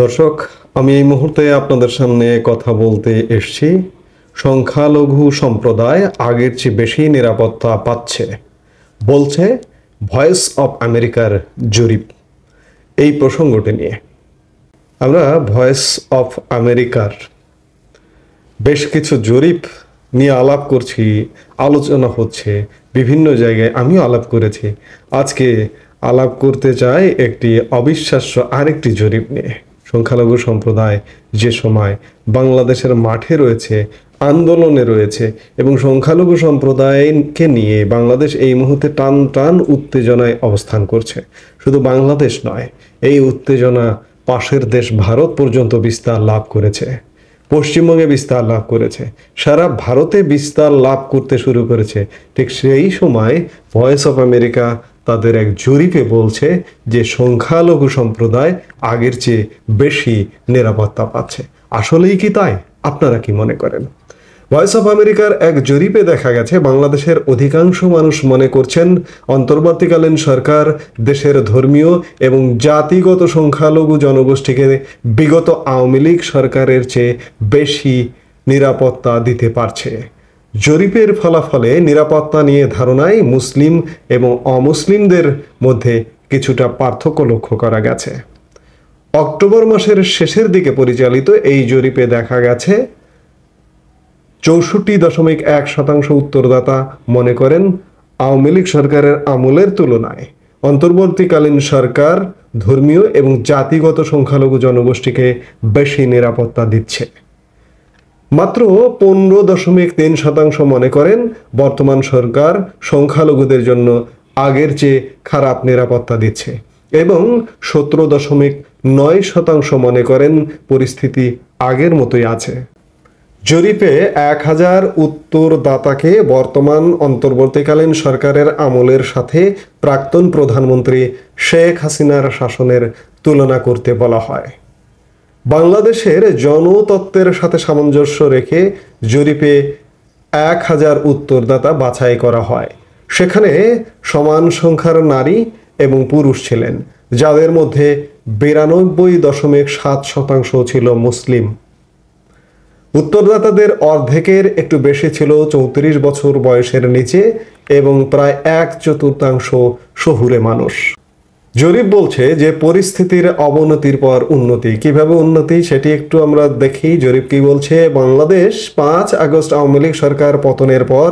দর্শক, আমি এই মুহূর্তে আপনাদের সামনে কথা বলতে এসেছি। সংখ্যালঘু সম্প্রদায় আগের চেয়ে বেশি নিরাপত্তা পাচ্ছে বলছে ভয়েস অফ আমেরিকার জরিপ। এই প্রসঙ্গটি নিয়ে আমরা ভয়েস অফ আমেরিকার বেশ কিছু জরিপ নিয়ে আলাপ করছি, আলোচনা হচ্ছে বিভিন্ন জায়গায়, আমিও আলাপ করেছি। আজকে আলাপ করতে চাই একটি অবিশ্বাস্য আরেকটি জরিপ নিয়ে। সংখ্যালঘু সম্প্রদায় যে সময় বাংলাদেশের মাঠে রয়েছে, আন্দোলনে রয়েছে এবং সংখ্যালঘু সম্প্রদায়কে নিয়ে বাংলাদেশ এই মুহূর্তে টান টান উত্তেজনায় অবস্থান করছে। শুধু বাংলাদেশ নয়, এই উত্তেজনা পাশের দেশ ভারত পর্যন্ত বিস্তার লাভ করেছে, পশ্চিমবঙ্গে বিস্তার লাভ করেছে, সারা ভারতে বিস্তার লাভ করতে শুরু করেছে। ঠিক সেই সময় ভয়েস অফ আমেরিকা তাদের এক জরিপে বলছে যে সংখ্যালঘু সম্প্রদায় আগের চেয়ে বেশি নিরাপত্তা পাচ্ছে। আসলেই কি তাই? আপনারা কি মনে করেন? ভয়েস অফ আমেরিকার এক জরিপে দেখা গেছে বাংলাদেশের অধিকাংশ মানুষ মনে করছেন অন্তর্বর্তীকালীন সরকার দেশের ধর্মীয় এবং জাতিগত সংখ্যালঘু জনগোষ্ঠীকে বিগত আওয়ামী লীগ সরকারের চেয়ে বেশি নিরাপত্তা দিতে পারছে। জরিপের ফলাফলে নিরাপত্তা নিয়ে ধারণায় মুসলিম এবং অমুসলিমদের মধ্যে কিছুটা পার্থক্য লক্ষ্য করা গেছে। অক্টোবর মাসের শেষের দিকে পরিচালিত এই জরিপে দেখা গেছে 64.1% উত্তরদাতা মনে করেন আওয়ামী লীগ সরকারের আমলের তুলনায় অন্তর্বর্তীকালীন সরকার ধর্মীয় এবং জাতিগত সংখ্যালঘু জনগোষ্ঠীকে বেশি নিরাপত্তা দিচ্ছে। মাত্র 15.3% মনে করেন বর্তমান সরকার সংখ্যালঘুদের জন্য আগের চেয়ে খারাপ নিরাপত্তা দিচ্ছে এবং 17.9% মনে করেন পরিস্থিতি আগের মতোই আছে। জরিপে 1000 উত্তরদাতাকে বর্তমান অন্তর্বর্তীকালীন সরকারের আমলের সাথে প্রাক্তন প্রধানমন্ত্রী শেখ হাসিনার শাসনের তুলনা করতে বলা হয়। বাংলাদেশের জনতত্ত্বের সাথে সামঞ্জস্য রেখে জরিপে 1000 উত্তরদাতা বাছাই করা হয়। সেখানে সমান সংখ্যার নারী এবং পুরুষ ছিলেন, যাদের মধ্যে 92.7% ছিল মুসলিম। উত্তরদাতাদের অর্ধেকের একটু বেশি ছিল 34 বছর বয়সের নিচে এবং প্রায় 1/4 শহুরে মানুষ। জরিপ বলছে যে পরিস্থিতির অবনতির পর উন্নতি। কিভাবে উন্নতি সেটি একটু আমরা দেখি। জরিপ কি বলছে? বাংলাদেশ 5 আগস্ট আওয়ামী লীগ সরকার পতনের পর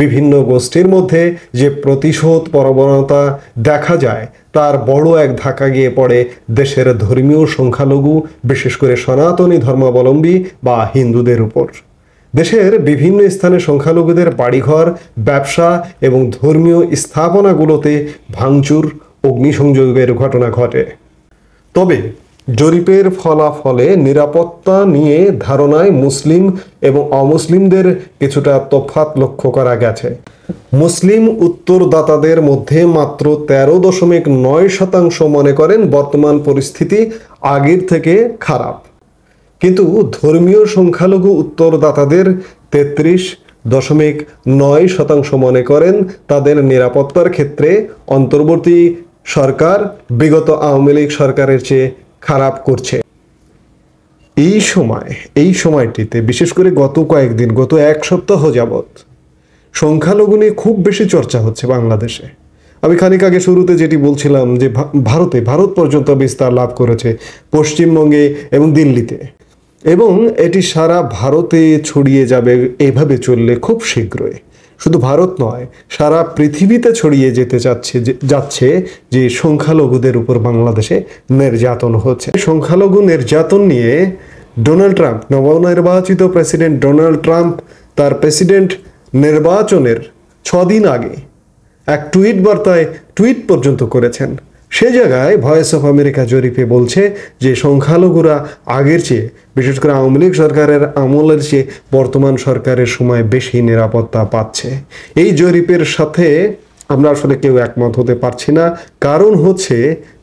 বিভিন্ন গোষ্ঠীর মধ্যে যে প্রতিশোধ প্রবণতা দেখা যায় তার বড় এক ধাক্কা গিয়ে পড়ে দেশের ধর্মীয় সংখ্যালঘু, বিশেষ করে সনাতনী ধর্মাবলম্বী বা হিন্দুদের উপর। দেশের বিভিন্ন স্থানে সংখ্যালঘুদের বাড়িঘর, ব্যবসা এবং ধর্মীয় স্থাপনাগুলোতে ভাঙচুর, অগ্নিসংযোগের ঘটনা ঘটে। তবে জরিপের ফলাফলে নিরাপত্তা নিয়ে ধারণায় মুসলিম এবং অমুসলিমদের কিছুটা তফাৎ লক্ষ্য করা গেছে। মুসলিম উত্তরদাতাদের মধ্যে মাত্র 13.9% মনে করেন বর্তমান পরিস্থিতি আগের থেকে খারাপ, কিন্তু ধর্মীয় সংখ্যালঘু উত্তরদাতাদের 33.9% মনে করেন তাদের নিরাপত্তার ক্ষেত্রে অন্তর্বর্তী সরকার বিগত আওয়ামী লীগ সরকারের চেয়ে খারাপ করছে। এই সময়টিতে বিশেষ করে গত কয়েকদিন, গত এক সপ্তাহ যাবৎ সংখ্যালঘু নিয়ে খুব বেশি চর্চা হচ্ছে বাংলাদেশে। আমি খানিক আগে শুরুতে যেটি বলছিলাম যে ভারত পর্যন্ত বিস্তার লাভ করেছে, পশ্চিমবঙ্গে এবং দিল্লিতে, এবং এটি সারা ভারতে ছড়িয়ে যাবে এভাবে চললে খুব শীঘ্রই। শুধু ভারত নয়, সারা পৃথিবীতে ছড়িয়ে যাচ্ছে যে সংখ্যালঘুদের উপর বাংলাদেশে নির্যাতন হচ্ছে। সংখ্যালঘু নির্যাতন নিয়ে ডোনাল্ড ট্রাম্প, নবনির্বাচিত প্রেসিডেন্ট ডোনাল্ড ট্রাম্প তার প্রেসিডেন্ট নির্বাচনের 6 দিন আগে এক টুইট বার্তায় টুইট পর্যন্ত করেছেন। সে জায়গায় ভয়েস অফ আমেরিকা জরিপে বলছে যে সংখ্যালঘুরা আগের চেয়ে, বিশেষ করে আওয়ামী লীগ সরকারের আমলের চেয়ে বর্তমান সরকারের সময় বেশি নিরাপত্তা পাচ্ছে। এই জরিপের সাথে আমরা আসলে কেউ একমত হতে পারছি না। কারণ হচ্ছে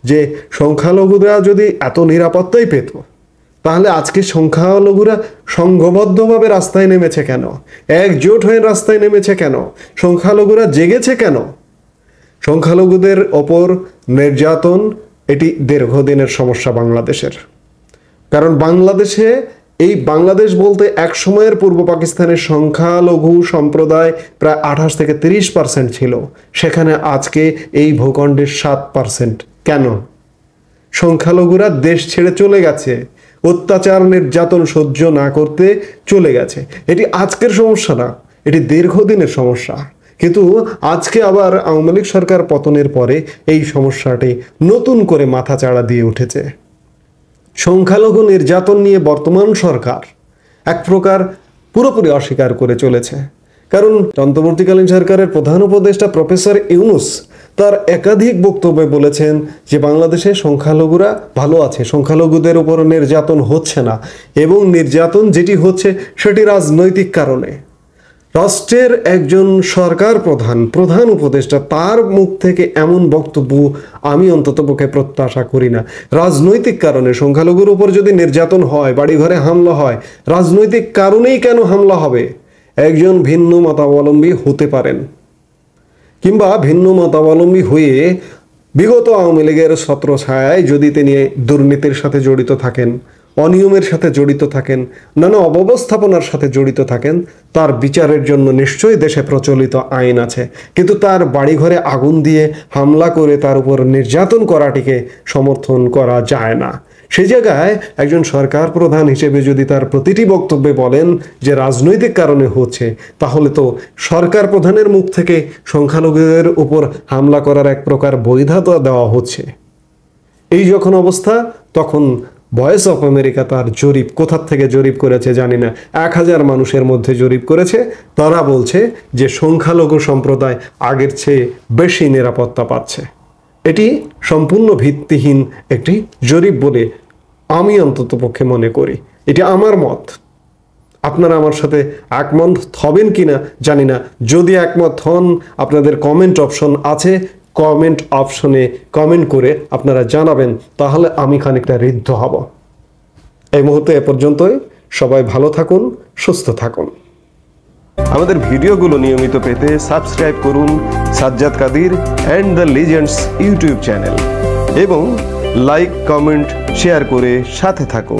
যে সংখ্যালঘুরা যদি এত নিরাপত্তাই পেত, তাহলে আজকে সংখ্যালঘুরা সংঘবদ্ধভাবে রাস্তায় নেমেছে কেন? একজোট হয়ে রাস্তায় নেমেছে কেন? সংখ্যালঘুরা জেগেছে কেন? সংখ্যালঘুদের ওপর নির্যাতন এটি দীর্ঘদিনের সমস্যা বাংলাদেশের। কারণ বাংলাদেশে এই বাংলাদেশ বলতে এক সময়ের পূর্ব পাকিস্তানের সংখ্যালঘু সম্প্রদায় প্রায় 28 থেকে 30% ছিল, সেখানে আজকে এই ভূখণ্ডের 7%। কেন? সংখ্যালঘুরা দেশ ছেড়ে চলে গেছে, অত্যাচার নির্যাতন সহ্য না করতে চলে গেছে। এটি আজকের সমস্যা না, এটি দীর্ঘদিনের সমস্যা। কিন্তু আজকে আবার আওয়ামী লীগ সরকার পতনের পরে এই সমস্যাটি নতুন করে মাথাচাড়া দিয়ে উঠেছে। সংখ্যালঘু নির্যাতন নিয়ে বর্তমান সরকার এক প্রকার পুরোপুরি অস্বীকার করে চলেছে। কারণ অন্তর্বর্তীকালীন সরকারের প্রধান উপদেষ্টা প্রফেসর ইউনূস তার একাধিক বক্তব্যে বলেছেন যে বাংলাদেশে সংখ্যালঘুরা ভালো আছে, সংখ্যালঘুদের উপর নির্যাতন হচ্ছে না, এবং নির্যাতন যেটি হচ্ছে সেটি রাজনৈতিক কারণে। রাষ্ট্রের একজন সরকার প্রধান উপদেষ্টা তার মুখ থেকে এমন বক্তব্য আমি অন্ততপক্ষে প্রত্যাশা করি না। রাজনৈতিক কারণে সংখ্যালঘুর উপর যদি নির্যাতন হয়, বাড়িঘরে হামলা হয়, রাজনৈতিক কারণেই কেন হামলা হবে? একজন ভিন্ন মতাবলম্বী হতে পারেন, কিংবা ভিন্ন মতাবলম্বী হয়ে বিগত আওয়ামী লীগের ছত্রছায়ায় যদি তিনি দুর্নীতির সাথে জড়িত থাকেন, অনিয়মের সাথে জড়িত থাকেন, নানা অব্যবস্থাপনার সাথে জড়িত থাকেন, তার বিচারের জন্য নিশ্চয়ই দেশে প্রচলিত আইন আছে। কিন্তু তার বাড়িঘরে আগুন দিয়ে হামলা করে তার উপর নির্যাতন করাটিকে সমর্থন করা যায় না। সেই জায়গায় একজন সরকার প্রধান হিসেবে যদি তার প্রতিটি বক্তব্যে বলেন যে রাজনৈতিক কারণে হচ্ছে, তাহলে তো সরকার প্রধানের মুখ থেকে সংখ্যালঘুদের উপর হামলা করার এক প্রকার বৈধতা দেওয়া হচ্ছে। এই যখন অবস্থা, তখন ভয়েস অফ আমেরিকা তার জরিপ কোথার থেকে জরিপ করেছে জানি না, 1000 মানুষের মধ্যে জরিপ করেছে। তারা বলছে যে সংখ্যালঘু সম্প্রদায় আগের চেয়ে বেশি নিরাপত্তা পাচ্ছে। এটি সম্পূর্ণ ভিত্তিহীন একটি জরিপ বলে আমি অন্ততপক্ষে মনে করি। এটি আমার মত। আপনারা আমার সাথে একমত হবেন কিনা জানি না। যদি একমত হন, আপনাদের কমেন্ট অপশন আছে, কমেন্ট অপশনে কমেন্ট করে আপনারা জানাবেন, তাহলে আমি খানিকটা ঋদ্ধ হব। এই মুহূর্তে এ পর্যন্তই। সবাই ভালো থাকুন, সুস্থ থাকুন। আমাদের ভিডিওগুলো নিয়মিত পেতে সাবস্ক্রাইব করুন Sajjad Kadir and the legends YouTube channel, এবং লাইক, কমেন্ট, শেয়ার করে সাথে থাকুন।